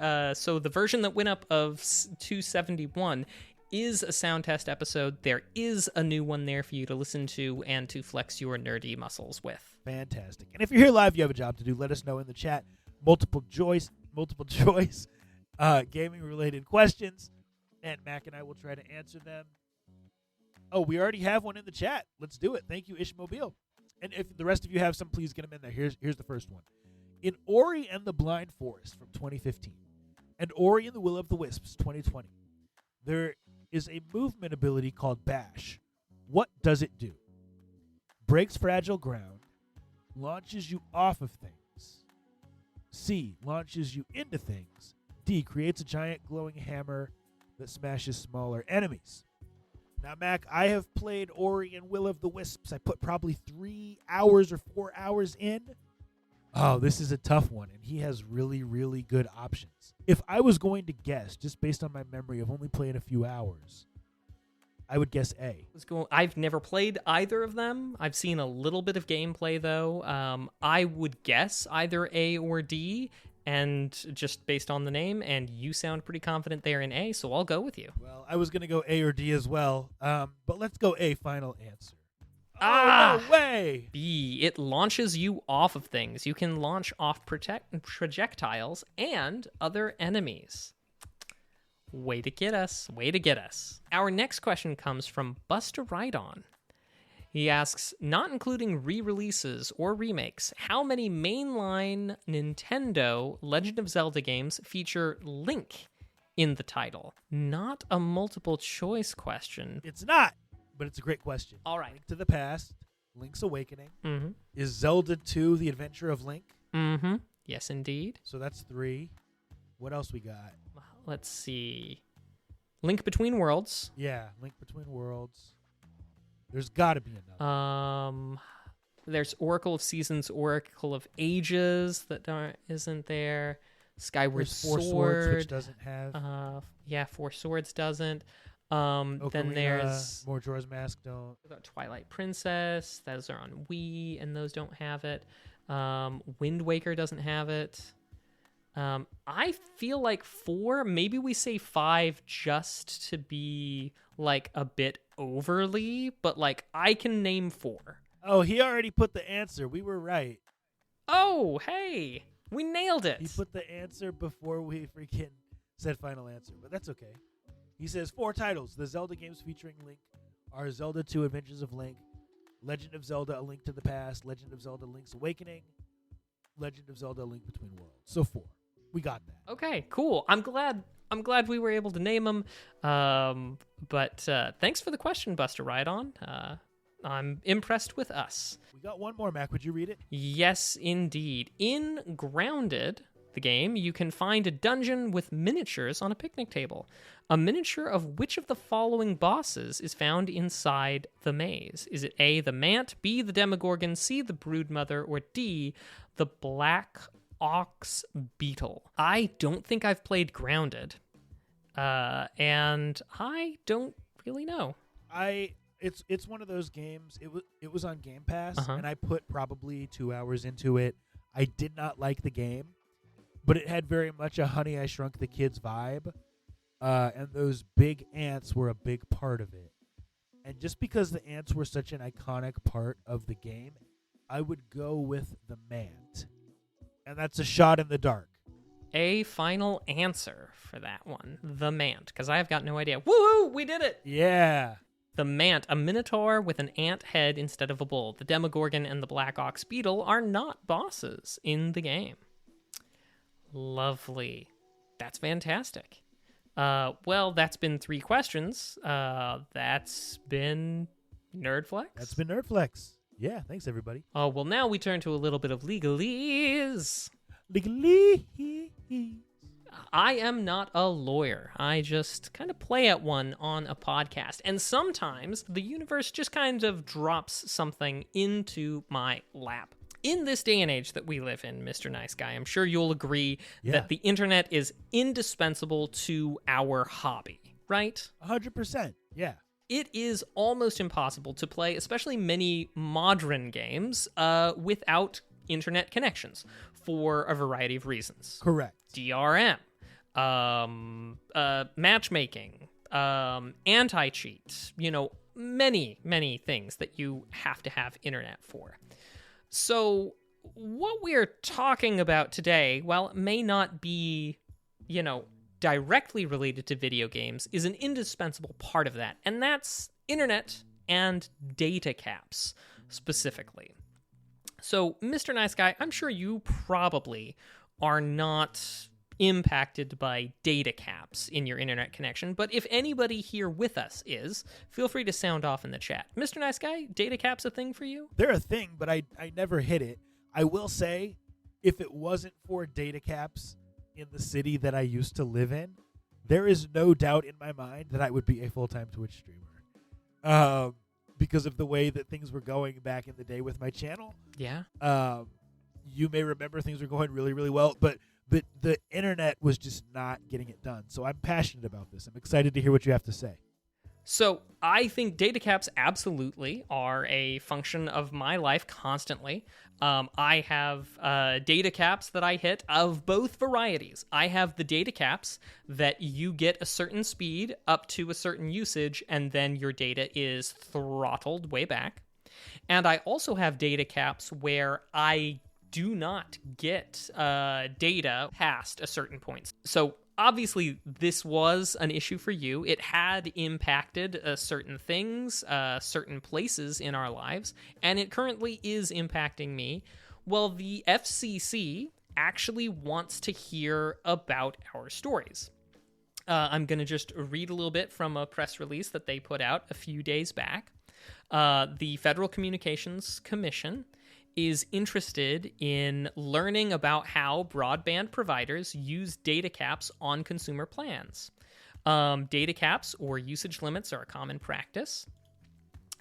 version that went up of 271 is a sound test episode. There is a new one there for you to listen to and to flex your nerdy muscles with. Fantastic. And if you're here live, you have a job to do. Let us know in the chat. Multiple choice, gaming-related questions. And Mac and I will try to answer them. Oh, we already have one in the chat. Let's do it. Thank you, Ishmobile. And if the rest of you have some, please get them in there. Here's the first one. In Ori and the Blind Forest from 2015 and Ori and the Will of the Wisps 2020, there is a movement ability called Bash. What does it do? Breaks fragile ground, launches you off of things. C, launches you into things. D, creates a giant glowing hammer that smashes smaller enemies. Now, Mac, I have played Ori and Will of the Wisps. I put probably 3 hours or 4 hours in. Oh, this is a tough one, and he has really, really good options. If I was going to guess, just based on my memory of only playing a few hours, I would guess A. I've never played either of them. I've seen a little bit of gameplay, though. I would guess either A or D, and just based on the name, and you sound pretty confident they're in A, so I'll go with you. Well, I was going to go A or D as well, but let's go A, final answer. Ah! No way! B, it launches you off of things. You can launch off projectiles and other enemies. Way to get us. Way to get us. Our next question comes from Buster Rydon. He asks, not including re-releases or remakes, how many mainline Nintendo Legend of Zelda games feature Link in the title? Not a multiple choice question. It's not, but it's a great question. All right. Link to the Past, Link's Awakening. Mm-hmm. Is Zelda 2 The Adventure of Link? Mm-hmm. Yes, indeed. So that's 3. What else we got? Let's see. Link Between Worlds. Yeah, Link Between Worlds. There's got to be another. There's Oracle of Seasons, Oracle of Ages that isn't there. Skyward There's Four Sword, Swords, which doesn't have. Yeah, Four Swords doesn't. Then Ocarina, there's Majora's Mask don't. Twilight Princess. Those are on Wii, and those don't have it. Wind Waker doesn't have it. I feel like 4, maybe we say 5 just to be like a bit overly, but like I can name 4. Oh, he already put the answer. We were right. Oh, hey, we nailed it. He put the answer before we freaking said final answer, but that's okay. He says 4 titles. The Zelda games featuring Link are Zelda 2 Adventures of Link, Legend of Zelda A Link to the Past, Legend of Zelda Link's Awakening, Legend of Zelda A Link Between Worlds. So 4. We got that. Okay, cool. I'm glad we were able to name them. But thanks for the question, Buster Rydon. I'm impressed with us. We got one more, Mac. Would you read it? Yes, indeed. In Grounded, the game, you can find a dungeon with miniatures on a picnic table. A miniature of which of the following bosses is found inside the maze? Is it A, the Mant, B, the Demogorgon, C, the Broodmother, or D, the Black Ox Beetle? I don't think I've played Grounded, and I don't really know. It's one of those games. It was on Game Pass, Uh-huh. and I put probably 2 hours into it. I did not like the game, but it had very much a Honey, I Shrunk the Kids vibe, and those big ants were a big part of it. And just because the ants were such an iconic part of the game, I would go with the Mant. And that's a shot in the dark. A final answer for that one, the Mant, because I've got no idea. Woohoo! We did it! Yeah. The Mant, a minotaur with an ant head instead of a bull. The Demogorgon and the Black Ox Beetle are not bosses in the game. Lovely. That's fantastic. Well, that's been 3 questions. That's been Nerdflex. That's been Nerdflex. Yeah, thanks, everybody. Well, now we turn to a little bit of legalese. Legalese. I am not a lawyer. I just kind of play at one on a podcast. And sometimes the universe just kind of drops something into my lap. In this day and age that we live in, Mr. Nice Guy, I'm sure you'll agree that the internet is indispensable to our hobby, right? 100%. Yeah. It is almost impossible to play, especially many modern games, without internet connections for a variety of reasons. Correct. DRM, matchmaking, anti-cheat, many things that you have to have internet for. So what we're talking about today, while it may not be, directly related to video games, is an indispensable part of that, and that's internet and data caps specifically. So, Mr. Nice Guy, I'm sure you probably are not, impacted by data caps in your internet connection, but if anybody here with us is, feel free to sound off in the chat. Mr. Nice Guy, data caps a thing for you? They're a thing, but I never hit it. I will say, if it wasn't for data caps in the city that I used to live in, there is no doubt in my mind that I would be a full-time Twitch streamer. Because of the way that things were going back in the day with my channel. Yeah. You may remember things were going really, really well, but the internet was just not getting it done. So I'm passionate about this. I'm excited to hear what you have to say. So I think data caps absolutely are a function of my life constantly. I have data caps that I hit of both varieties. I have the data caps that you get a certain speed up to a certain usage, and then your data is throttled way back. And I also have data caps where I do not get data past a certain point. So obviously, this was an issue for you. It had impacted certain things, certain places in our lives, and it currently is impacting me. Well, the FCC actually wants to hear about our stories. I'm going to just read a little bit from a press release that they put out a few days back. The Federal Communications Commission is interested in learning about how broadband providers use data caps on consumer plans. Data caps or usage limits are a common practice.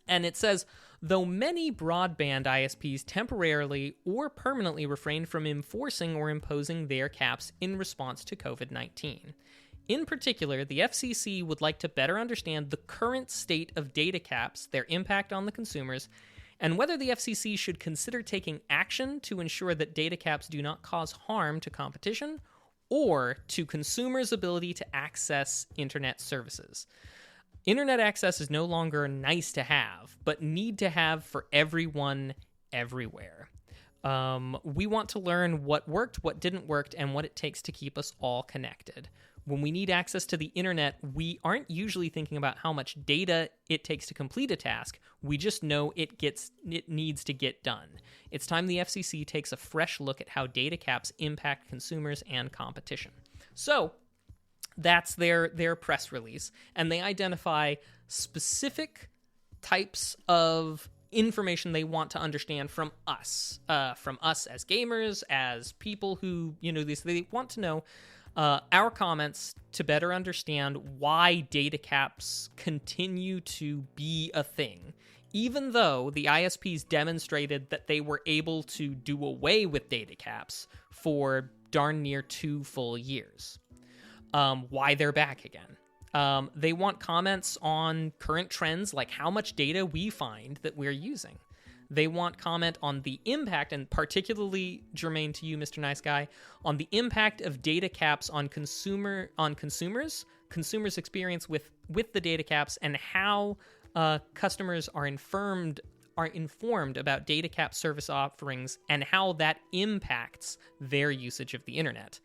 And it says, though many broadband ISPs temporarily or permanently refrained from enforcing or imposing their caps in response to COVID-19. In particular, the FCC would like to better understand the current state of data caps, their impact on the consumers, and whether the FCC should consider taking action to ensure that data caps do not cause harm to competition or to consumers' ability to access internet services. Internet access is no longer nice to have, but need to have for everyone, everywhere. We want to learn what worked, what didn't work, and what it takes to keep us all connected. When we need access to the internet, we aren't usually thinking about how much data it takes to complete a task. We just know it needs to get done. It's time the FCC takes a fresh look at how data caps impact consumers and competition. So that's their press release, and they identify specific types of information they want to understand from us as gamers, as people who, they want to know our comments to better understand why data caps continue to be a thing, even though the ISPs demonstrated that they were able to do away with data caps for darn near 2 full years. Why they're back again. They want comments on current trends, like how much data we find that we're using. They want comment on the impact, and particularly germane to you, Mr. Nice Guy, on the impact of data caps on consumers' experience with the data caps, and how customers are informed about data cap service offerings and how that impacts their usage of the internet.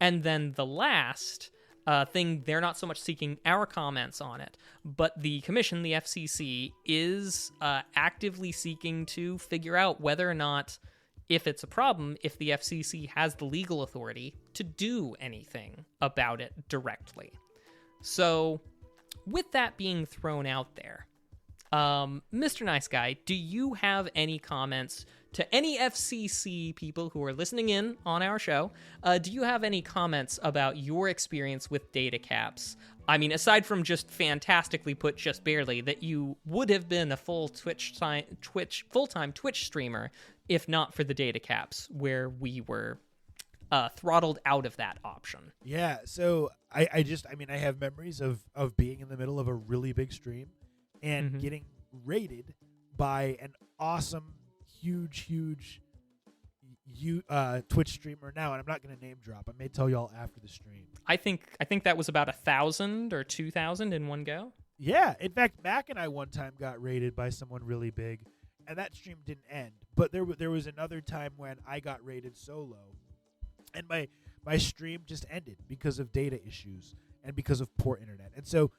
And then the last thing, they're not so much seeking our comments on it, but the commission, the FCC, is actively seeking to figure out whether or not, if it's a problem, if the FCC has the legal authority to do anything about it directly. So, with that being thrown out there, Mr. Nice Guy, do you have any comments to any FCC people who are listening in on our show? Do you have any comments about your experience with data caps? I mean, aside from just fantastically put, just barely, that you would have been a full-time Twitch streamer if not for the data caps, where we were throttled out of that option. Yeah, so I have memories of being in the middle of a really big stream and getting raided by an awesome, huge Twitch streamer now, and I'm not going to name drop. I may tell y'all after the stream. I think that was about 1,000 or 2,000 in one go. Yeah, in fact, Mac and I one time got raided by someone really big, and that stream didn't end. But there was another time when I got raided solo, and my stream just ended because of data issues and because of poor internet. And so,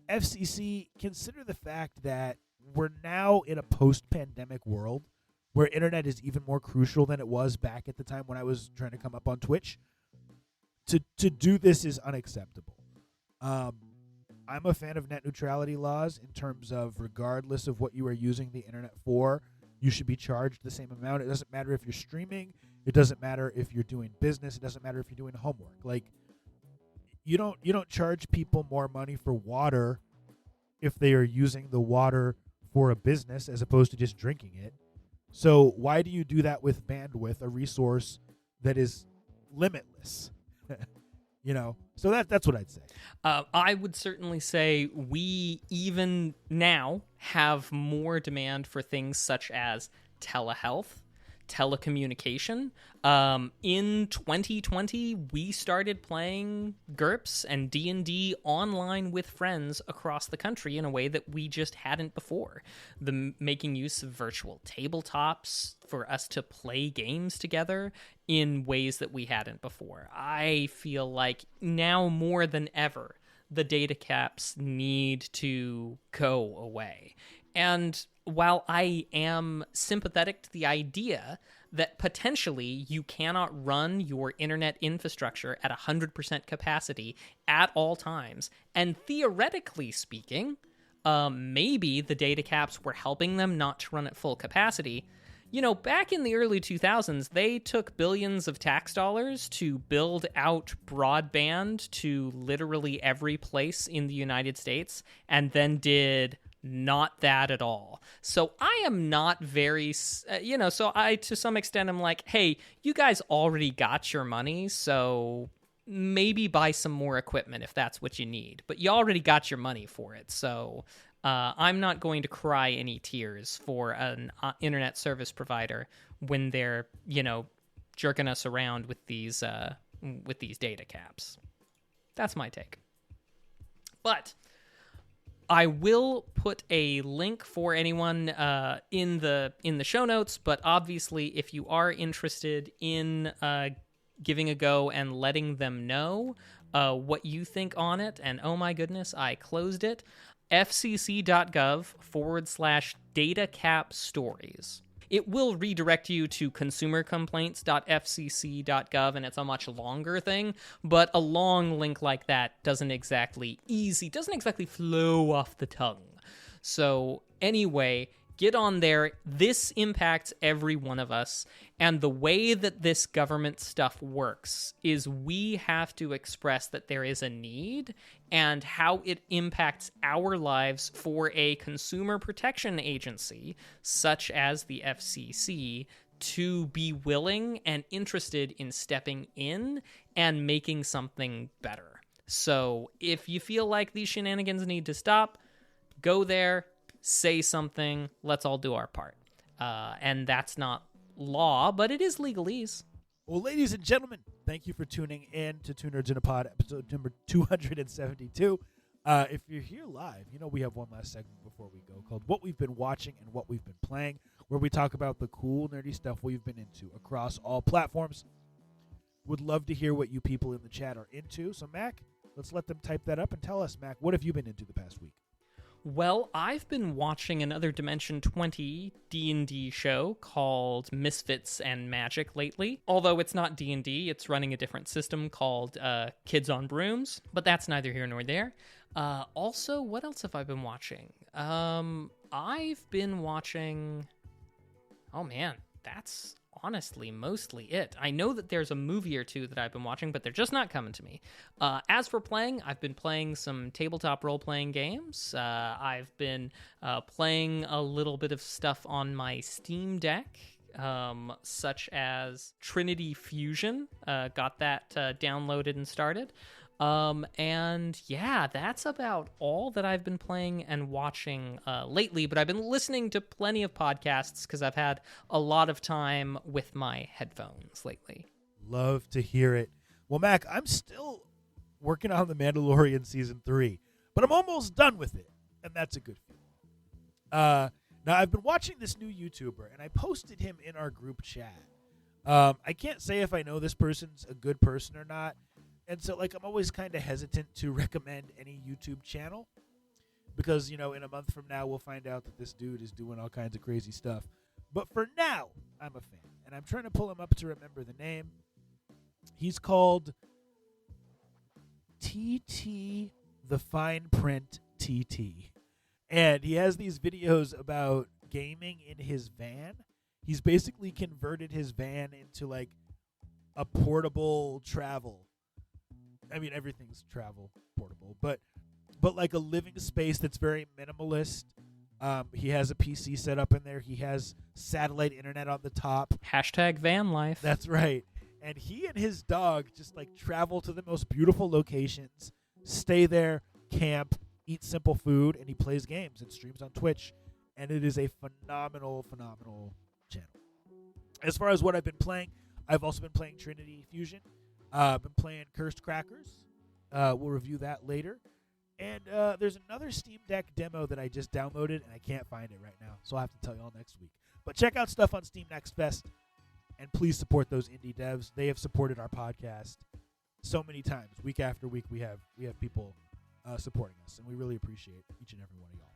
FCC, consider the fact that we're now in a post-pandemic world where internet is even more crucial than it was back at the time when I was trying to come up on Twitch. to do this is unacceptable. I'm a fan of net neutrality laws in terms of regardless of what you are using the internet for, you should be charged the same amount. It doesn't matter if you're streaming. It doesn't matter if you're doing business. It doesn't matter if you're doing homework. Like, you don't charge people more money for water if they are using the water for a business as opposed to just drinking it. So why do you do that with bandwidth, a resource that is limitless? So that's what I'd say. I would certainly say we even now have more demand for things such as telehealth, telecommunication. In 2020, we started playing GURPS and D&D online with friends across the country in a way that we just hadn't before. Making use of virtual tabletops for us to play games together in ways that we hadn't before. I feel like now more than ever, the data caps need to go away. And while I am sympathetic to the idea that potentially you cannot run your internet infrastructure at 100% capacity at all times, and theoretically speaking, maybe the data caps were helping them not to run at full capacity. Back in the early 2000s, they took billions of tax dollars to build out broadband to literally every place in the United States, and then did not that at all. So I am not very, so I, to some extent, I'm like, hey, you guys already got your money, so maybe buy some more equipment if that's what you need. But you already got your money for it, so I'm not going to cry any tears for an internet service provider when they're, jerking us around with these data caps. That's my take. But I will put a link for anyone in the show notes, but obviously if you are interested in giving a go and letting them know what you think on it, and oh my goodness, I closed it, fcc.gov/datacapstories. It will redirect you to consumercomplaints.fcc.gov, and it's a much longer thing, but a long link like that doesn't exactly flow off the tongue. So anyway, get on there. This impacts every one of us, and the way that this government stuff works is we have to express that there is a need and how it impacts our lives for a consumer protection agency, such as the FCC, to be willing and interested in stepping in and making something better. So if you feel like these shenanigans need to stop, go there, say something, let's all do our part. And that's not law, but it is legalese. Well, ladies and gentlemen, thank you for tuning in to Two Nerds in a Pod, episode number 272. If you're here live, we have one last segment before we go called What We've Been Watching and What We've Been Playing, where we talk about the cool, nerdy stuff we've been into across all platforms. Would love to hear what you people in the chat are into. So, Mac, let's let them type that up and tell us, Mac, what have you been into the past week? Well, I've been watching another Dimension 20 D&D show called Misfits and Magic lately. Although it's not D&D, it's running a different system called Kids on Brooms, but that's neither here nor there. Also, what else have I been watching? I've been watching... Oh man, that's honestly mostly it. I know that there's a movie or two that I've been watching, but they're just not coming to me. As for playing, I've been playing some tabletop role-playing games. I've been playing a little bit of stuff on my Steam Deck, such as Trinity Fusion. Got that downloaded and started. And yeah, that's about all that I've been playing and watching lately, but I've been listening to plenty of podcasts because I've had a lot of time with my headphones lately. Love to hear it. Well, Mac, I'm still working on The Mandalorian Season 3, but I'm almost done with it, and that's a good feeling. Now, I've been watching this new YouTuber, and I posted him in our group chat. I can't say if I know this person's a good person or not. And so, I'm always kind of hesitant to recommend any YouTube channel because, in a month from now, we'll find out that this dude is doing all kinds of crazy stuff. But for now, I'm a fan. And I'm trying to pull him up to remember the name. He's called TT the Fine Print TT. And he has these videos about gaming in his van. He's basically converted his van into like a portable travel. I mean, everything's travel portable, but like a living space that's very minimalist. He has a PC set up in there. He has satellite internet on the top. Hashtag van life. That's right. And he and his dog just like travel to the most beautiful locations, stay there, camp, eat simple food, and he plays games and streams on Twitch. And it is a phenomenal channel. As far as what I've been playing, I've also been playing Trinity Fusion. I've been playing Cursed Crackers. We'll review that later. And there's another Steam Deck demo that I just downloaded, and I can't find it right now, so I'll have to tell you all next week. But check out stuff on Steam Next Fest, and please support those indie devs. They have supported our podcast so many times. Week after week, we have people supporting us, and we really appreciate each and every one of y'all.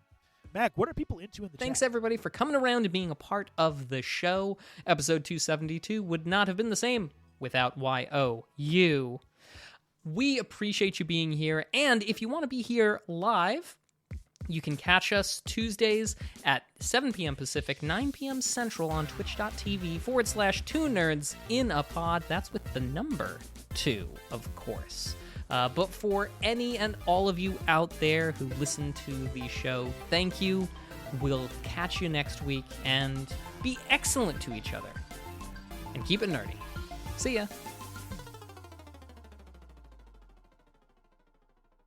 Mac, what are people into in the Thanks, chat? everybody, for coming around and being a part of the show. Episode 272 would not have been the same without YOU. We appreciate you being here, and if you want to be here live, you can catch us Tuesdays at 7 p.m. Pacific, 9 p.m. Central on twitch.tv/2nerds in a pod. That's with the number 2, of course. But for any and all of you out there who listen to the show, thank you. We'll catch you next week, and be excellent to each other. And keep it nerdy. See ya.